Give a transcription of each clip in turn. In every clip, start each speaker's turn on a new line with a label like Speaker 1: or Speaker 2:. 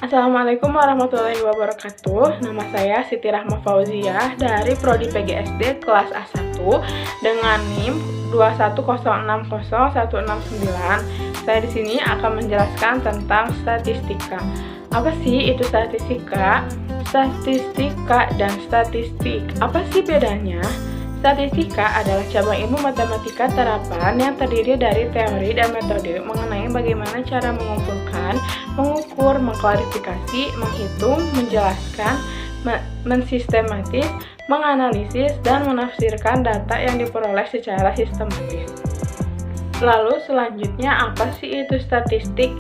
Speaker 1: Assalamualaikum warahmatullahi wabarakatuh. Nama saya Siti Rahma Fauziah dari Prodi PGSD kelas A1 dengan NIM 210601669. Saya di sini akan menjelaskan tentang statistika. Apa sih itu statistika? Statistika dan statistik. Apa sih bedanya? Statistika adalah cabang ilmu matematika terapan yang terdiri dari teori dan metode mengenai bagaimana cara mengumpulkan, mengukur, mengklarifikasi, menghitung, menjelaskan, mensistematis, menganalisis, dan menafsirkan data yang diperoleh secara sistematis. Lalu selanjutnya apa sih itu statistik?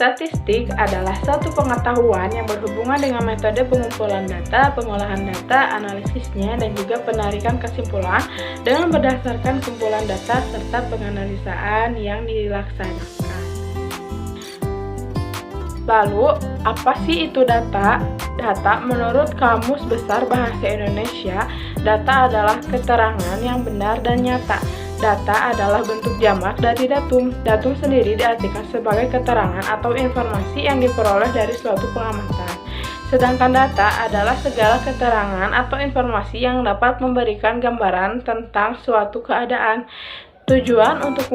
Speaker 1: Statistik adalah satu pengetahuan yang berhubungan dengan metode pengumpulan data, pengolahan data, analisisnya, dan juga penarikan kesimpulan dengan berdasarkan kumpulan data serta penganalisaan yang dilaksanakan. Lalu, apa sih itu data? Data menurut Kamus Besar Bahasa Indonesia, data adalah keterangan yang benar dan nyata. Data adalah bentuk jamak dari datum. Datum sendiri diartikan sebagai keterangan atau informasi yang diperoleh dari suatu pengamatan. Sedangkan data adalah segala keterangan atau informasi yang dapat memberikan gambaran tentang suatu keadaan. Tujuan untuk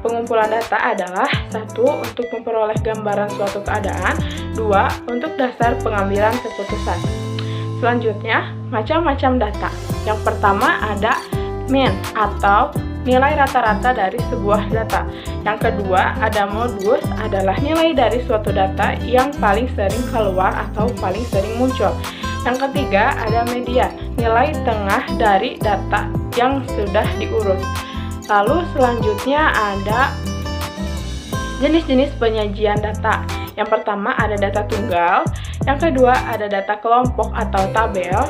Speaker 1: pengumpulan data adalah 1. Untuk memperoleh gambaran suatu keadaan, 2. Untuk dasar pengambilan keputusan. Selanjutnya, macam-macam data. Yang pertama ada mean atau nilai rata-rata dari sebuah data. Yang kedua ada modus, adalah nilai dari suatu data yang paling sering keluar atau paling sering muncul. Yang ketiga ada median, nilai tengah dari data yang sudah diurut. Lalu selanjutnya ada jenis-jenis penyajian data. Yang pertama ada data tunggal, yang kedua ada data kelompok atau tabel,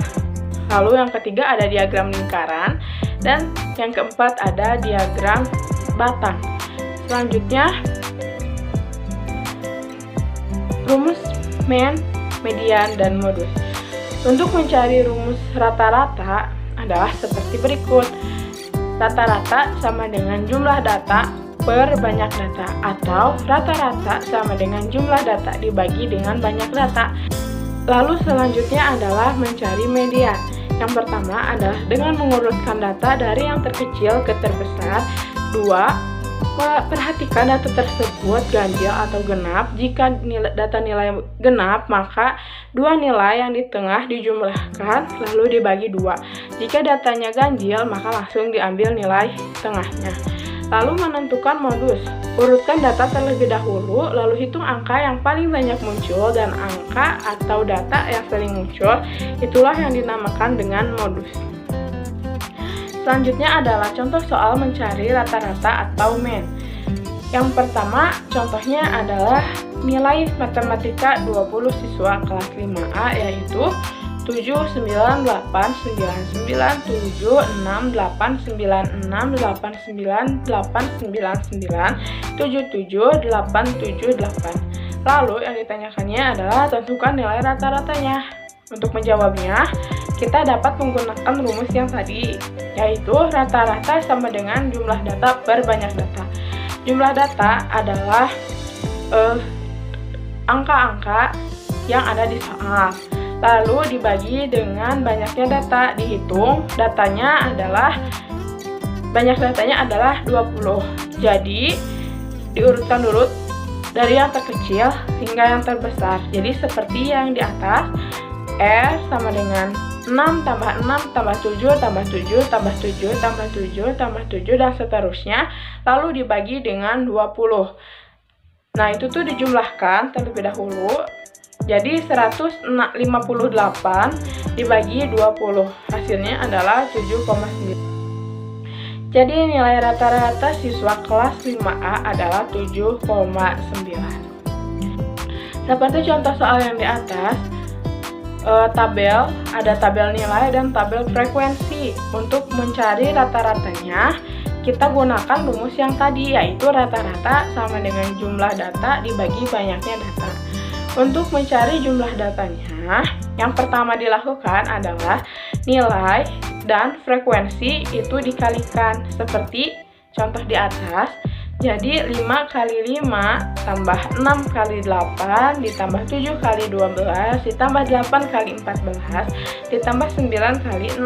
Speaker 1: lalu yang ketiga ada diagram lingkaran, dan yang keempat ada diagram batang. Selanjutnya rumus mean, median, dan modus. Untuk mencari rumus rata-rata adalah seperti berikut. Rata-rata sama dengan jumlah data per banyak data, atau rata-rata sama dengan jumlah data dibagi dengan banyak data. Lalu selanjutnya adalah mencari median. Yang pertama adalah dengan mengurutkan data dari yang terkecil ke terbesar. 2. Perhatikan data tersebut ganjil atau genap. Jika data nilai genap, maka dua nilai yang di tengah dijumlahkan lalu dibagi 2. Jika datanya ganjil, maka langsung diambil nilai tengahnya. Lalu menentukan modus. Urutkan data terlebih dahulu, lalu hitung angka yang paling banyak muncul, dan angka atau data yang sering muncul, itulah yang dinamakan dengan modus. Selanjutnya adalah contoh soal mencari rata-rata atau mean. Yang pertama, contohnya adalah nilai matematika 20 siswa kelas 5A, yaitu 798968989897778. Lalu yang ditanyakannya adalah tentukan nilai rata-ratanya. Untuk menjawabnya, kita dapat menggunakan rumus yang tadi, yaitu rata-rata sama dengan jumlah data per banyak data. Jumlah data adalah angka-angka yang ada di soal. Lalu dibagi dengan banyaknya data, dihitung banyak datanya adalah 20. Jadi diurutkan dulu dari yang terkecil hingga yang terbesar. Jadi seperti yang di atas, R sama dengan 6 tambah 6 tambah 7 tambah 7 tambah 7 tambah 7 tambah 7 dan seterusnya, lalu dibagi dengan 20. Nah, itu tuh dijumlahkan terlebih dahulu. Jadi 158 dibagi 20, hasilnya adalah 7,9. Jadi nilai rata-rata siswa kelas 5A adalah 7,9. Seperti contoh soal yang di atas, ada tabel nilai dan tabel frekuensi. Untuk mencari rata-ratanya, kita gunakan rumus yang tadi, yaitu rata-rata sama dengan jumlah data dibagi banyaknya data. Untuk mencari jumlah datanya, yang pertama dilakukan adalah nilai dan frekuensi itu dikalikan. Seperti contoh di atas, Jadi 5 kali 5 tambah 6 kali 8 ditambah 7 kali 12 ditambah 8 kali 14 ditambah 9 kali 6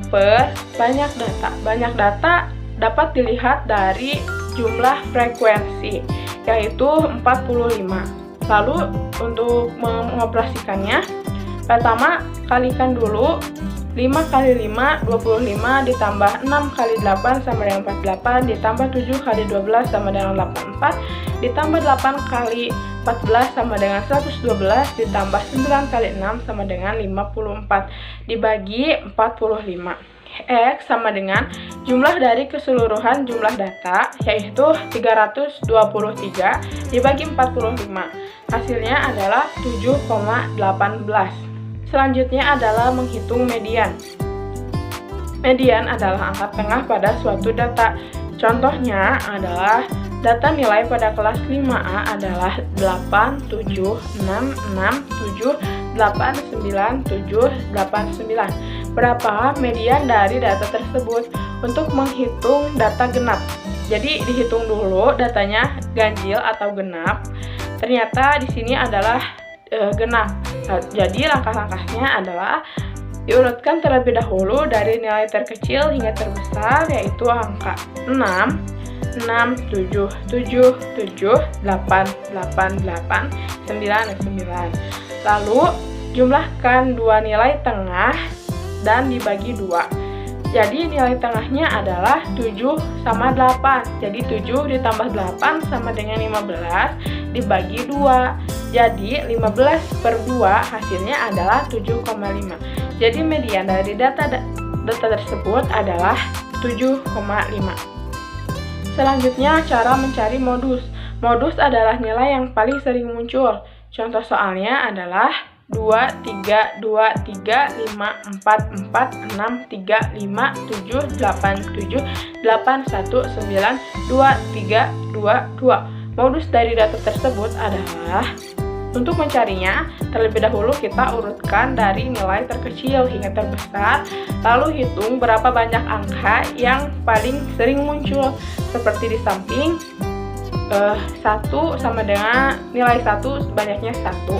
Speaker 1: per banyak data. Banyak data dapat dilihat dari jumlah frekuensi, yaitu 45. Lalu untuk mengoperasikannya, pertama kalikan dulu 5 kali 5, 25 ditambah 6 kali 8 sama dengan 48 ditambah 7 kali 12 sama dengan 84 ditambah 8 kali 14 sama dengan 112 ditambah 9 kali 6 sama dengan 54 dibagi 45. X sama dengan jumlah dari keseluruhan jumlah data, yaitu 323 dibagi 45. Hasilnya adalah 7,18. Selanjutnya adalah menghitung median. Median adalah angka tengah pada suatu data. Contohnya adalah data nilai pada kelas 5A adalah 8, 7, 6, 6, 7, 8, 9, 7, 8, 9. Berapa median dari data tersebut? Untuk menghitung data genap, jadi dihitung dulu datanya ganjil atau genap. Ternyata di sini adalah genap. Jadi langkah-langkahnya adalah diurutkan terlebih dahulu dari nilai terkecil hingga terbesar, yaitu angka 6, 6, 7, 7, 7, 8, 8, 8, 9, 9. Lalu jumlahkan dua nilai tengah dan dibagi 2. Jadi nilai tengahnya adalah 7 sama 8. Jadi 7 ditambah 8 sama dengan 15 dibagi 2. Jadi 15 per 2 hasilnya adalah 7,5. Jadi median dari data tersebut adalah 7,5. Selanjutnya cara mencari modus. Modus adalah nilai yang paling sering muncul. Contoh soalnya adalah 2, 3, 2, 3, 5, 4, 4, 6, 3, 5, 7, 8, 7, 8, 1, 9, 2, 3, 2, 2. Modus dari data tersebut adalah, untuk mencarinya, terlebih dahulu kita urutkan dari nilai terkecil hingga terbesar, lalu hitung berapa banyak angka yang paling sering muncul. Seperti di samping, 1 sama dengan nilai 1 banyaknya 1.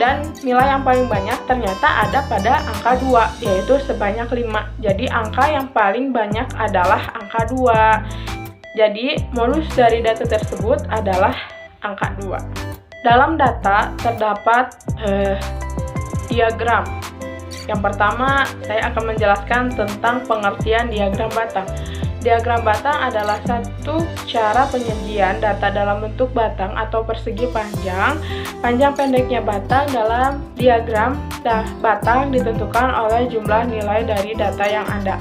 Speaker 1: Dan nilai yang paling banyak ternyata ada pada angka 2, yaitu sebanyak 5. Jadi angka yang paling banyak adalah angka 2. Jadi modus dari data tersebut adalah angka 2. Dalam data terdapat diagram. Yang pertama, saya akan menjelaskan tentang pengertian diagram batang. Diagram batang adalah satu cara penyajian data dalam bentuk batang atau persegi panjang. Panjang pendeknya batang dalam diagram batang ditentukan oleh jumlah nilai dari data yang ada.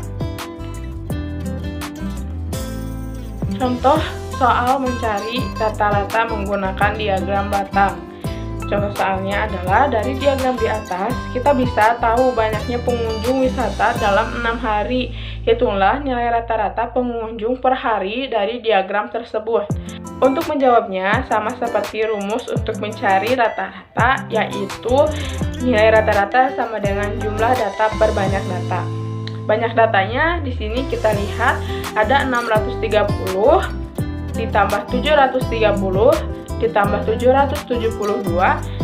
Speaker 1: Contoh soal mencari rata-rata menggunakan diagram batang. Contoh soalnya adalah dari diagram di atas, kita bisa tahu banyaknya pengunjung wisata dalam 6 hari. Hitunglah nilai rata-rata pengunjung per hari dari diagram tersebut. Untuk menjawabnya, sama seperti rumus untuk mencari rata-rata, yaitu nilai rata-rata sama dengan jumlah data per banyak data. Banyak datanya di sini kita lihat ada 630 ditambah 730 ditambah 772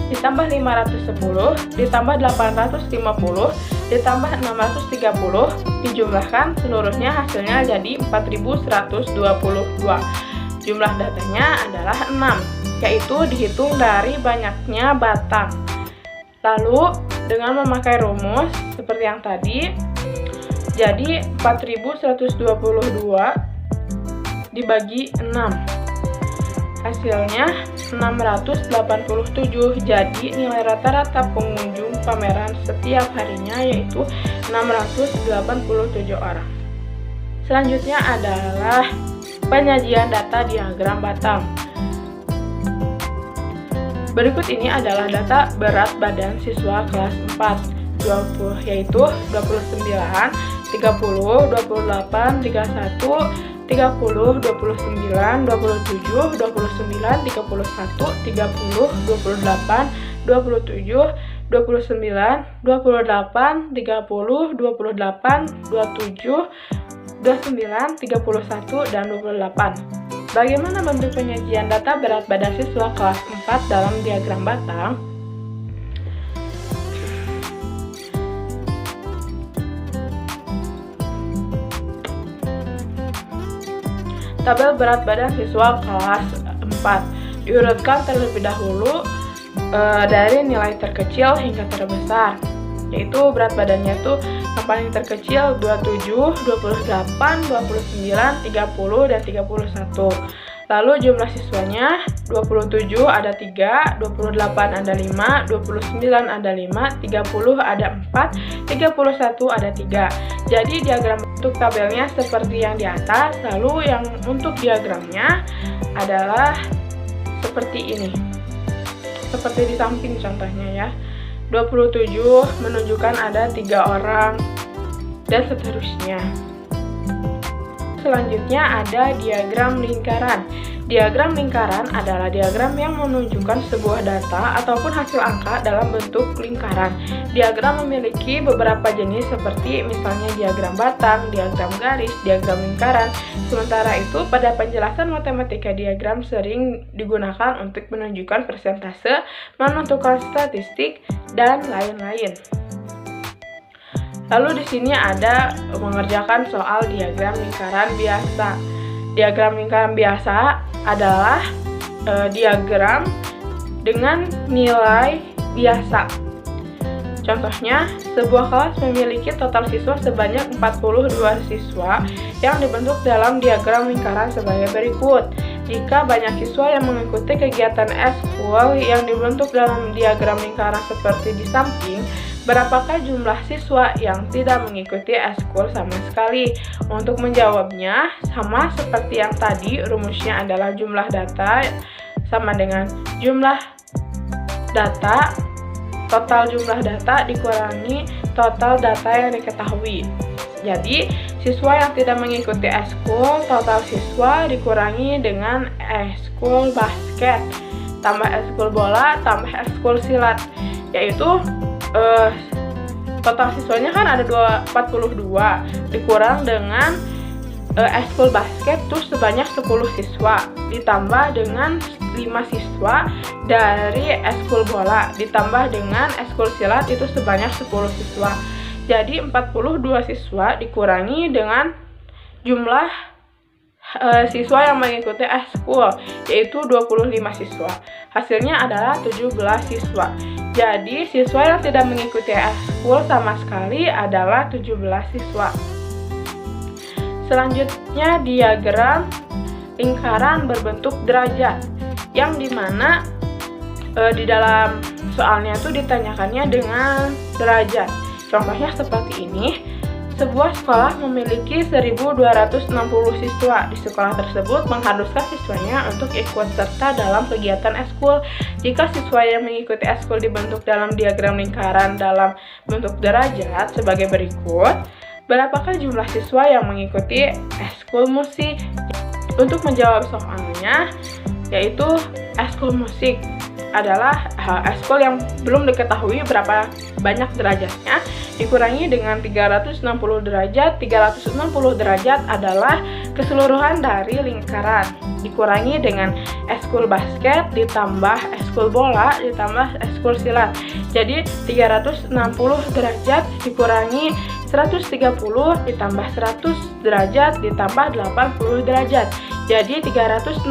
Speaker 1: ditambah 510 ditambah 850 ditambah 630 dijumlahkan seluruhnya hasilnya jadi 4122. Jumlah datanya adalah 6, yaitu dihitung dari banyaknya batang. Lalu dengan memakai rumus seperti yang tadi, jadi 4122 dibagi 6, hasilnya 687. Jadi nilai rata-rata pengunjung pameran setiap harinya yaitu 687 orang. Selanjutnya adalah penyajian data diagram batang. Berikut ini adalah data berat badan siswa kelas 4, yaitu 29, 30, 28, 31, 30, 29, 27, 29, 31, 30, 28, 27, 29, 28, 30, 28, 27, 29, 31, dan 28. Bagaimana bentuk penyajian data berat badan siswa kelas 4 dalam diagram batang? Tabel berat badan siswa kelas 4 diurutkan terlebih dahulu dari nilai terkecil hingga terbesar, yaitu berat badannya tuh yang paling terkecil 27, 28, 29, 30, dan 31. Lalu jumlah siswanya 27 ada 3, 28 ada 5, 29 ada 5, 30 ada 4, 31 ada 3. Jadi diagram untuk tabelnya seperti yang di atas, lalu yang untuk diagramnya adalah seperti ini. Seperti di samping contohnya ya. 27 menunjukkan ada 3 orang dan seterusnya. Selanjutnya ada diagram lingkaran. Diagram lingkaran adalah diagram yang menunjukkan sebuah data ataupun hasil angka dalam bentuk lingkaran. Diagram memiliki beberapa jenis seperti misalnya diagram batang, diagram garis, diagram lingkaran. Sementara itu, pada penjelasan matematika diagram sering digunakan untuk menunjukkan persentase, menentukan statistik, dan lain-lain. Lalu di sini ada mengerjakan soal diagram lingkaran biasa. Diagram lingkaran biasa adalah diagram dengan nilai biasa. Contohnya, sebuah kelas memiliki total siswa sebanyak 42 siswa yang dibentuk dalam diagram lingkaran sebagai berikut. Jika banyak siswa yang mengikuti kegiatan eskul yang dibentuk dalam diagram lingkaran seperti di samping, berapakah jumlah siswa yang tidak mengikuti eskul sama sekali? Untuk menjawabnya, sama seperti yang tadi, rumusnya adalah jumlah data sama dengan jumlah data, total jumlah data dikurangi total data yang diketahui. Jadi, siswa yang tidak mengikuti eskul, total siswa dikurangi dengan eskul basket, tambah eskul bola, tambah eskul silat, yaitu total siswanya kan ada 42 dikurang dengan eskul basket tuh sebanyak 10 siswa ditambah dengan 5 siswa dari eskul bola ditambah dengan eskul silat itu sebanyak 10 siswa. Jadi 42 siswa dikurangi dengan jumlah siswa yang mengikuti eskul, yaitu 25 siswa. Hasilnya adalah 17 siswa. Jadi siswa yang tidak mengikuti eskul sama sekali adalah 17 siswa. Selanjutnya diagram lingkaran berbentuk derajat, yang dimana di dalam soalnya itu ditanyakannya dengan derajat. Contohnya seperti ini. Sebuah sekolah memiliki 1.260 siswa. Di sekolah tersebut mengharuskan siswanya untuk ikut serta dalam kegiatan eskul. Jika siswa yang mengikuti eskul dibentuk dalam diagram lingkaran dalam bentuk derajat sebagai berikut. Berapakah jumlah siswa yang mengikuti eskul musik? Untuk menjawab soalnya, yaitu eskul musik adalah eskul yang belum diketahui berapa banyak derajatnya, dikurangi dengan 360 derajat. 360 derajat adalah keseluruhan dari lingkaran, dikurangi dengan eskul basket ditambah eskul bola ditambah eskul silat. Jadi 360 derajat dikurangi 130 ditambah 100 derajat ditambah 80 derajat. Jadi 360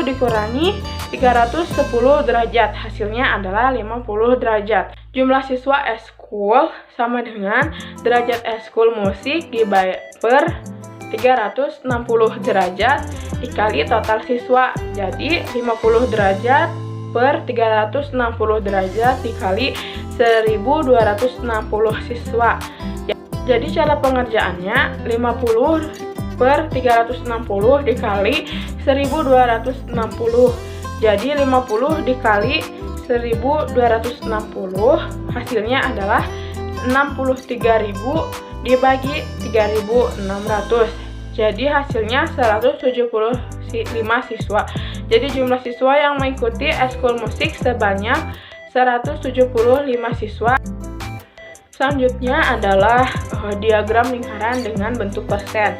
Speaker 1: dikurangi 310 derajat, hasilnya adalah 50 derajat. Jumlah siswa eskul sama dengan derajat eskul musik per 360 derajat dikali total siswa. Jadi 50 derajat per 360 derajat dikali 1.260 siswa. Jadi cara pengerjaannya 50 per 360 dikali 1.260. Jadi 50 dikali 1.260 hasilnya adalah 63.000 dibagi 3.600. Jadi hasilnya 175 siswa. Jadi jumlah siswa yang mengikuti eskul musik sebanyak 175 siswa. Selanjutnya adalah diagram lingkaran dengan bentuk persen.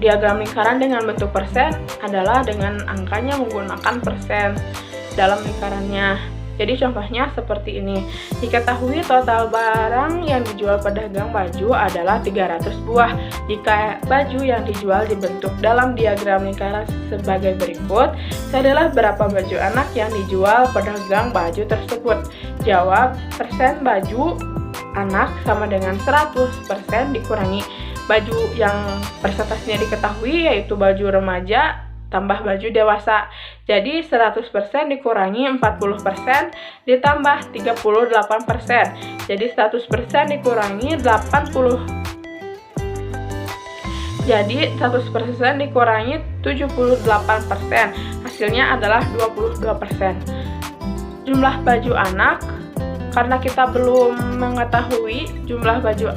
Speaker 1: diagram lingkaran dengan bentuk persen adalah dengan angkanya menggunakan persen dalam lingkarannya. Jadi contohnya seperti ini. Diketahui total barang yang dijual pedagang baju adalah 300 buah. Jika baju yang dijual dibentuk dalam diagram lingkaran sebagai berikut, carilah berapa baju anak yang dijual pedagang baju tersebut. Jawab, persen baju anak sama dengan 100% dikurangi baju yang persentasenya diketahui, yaitu baju remaja tambah baju dewasa. Jadi 100% dikurangi 40% ditambah 38%. Jadi 100% dikurangi 80. Jadi 100% dikurangi 78%. Hasilnya adalah 22%. Jumlah baju anak, karena kita belum mengetahui jumlah baju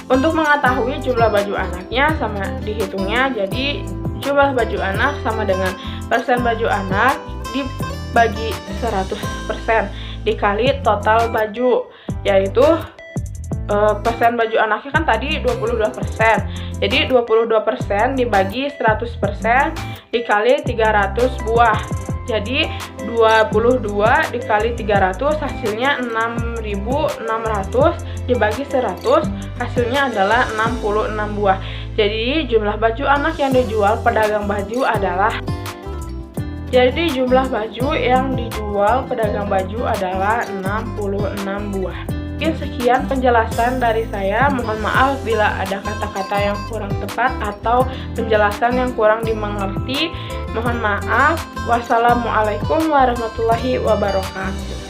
Speaker 1: untuk mengetahui jumlah baju anaknya sama dihitungnya, jadi jumlah baju anak sama dengan persen baju anak dibagi 100% dikali total baju, yaitu persen baju anaknya kan tadi 22%. Jadi 22% dibagi 100% dikali 300 buah. Jadi 22 dikali 300 hasilnya 6.600 dibagi 100 hasilnya adalah 66 buah. Jadi jumlah baju anak yang dijual pedagang baju adalah adalah 66 buah. Mungkin sekian penjelasan dari saya. Mohon maaf bila ada kata-kata yang kurang tepat atau penjelasan yang kurang dimengerti. Mohon maaf. Wassalamualaikum warahmatullahi wabarakatuh.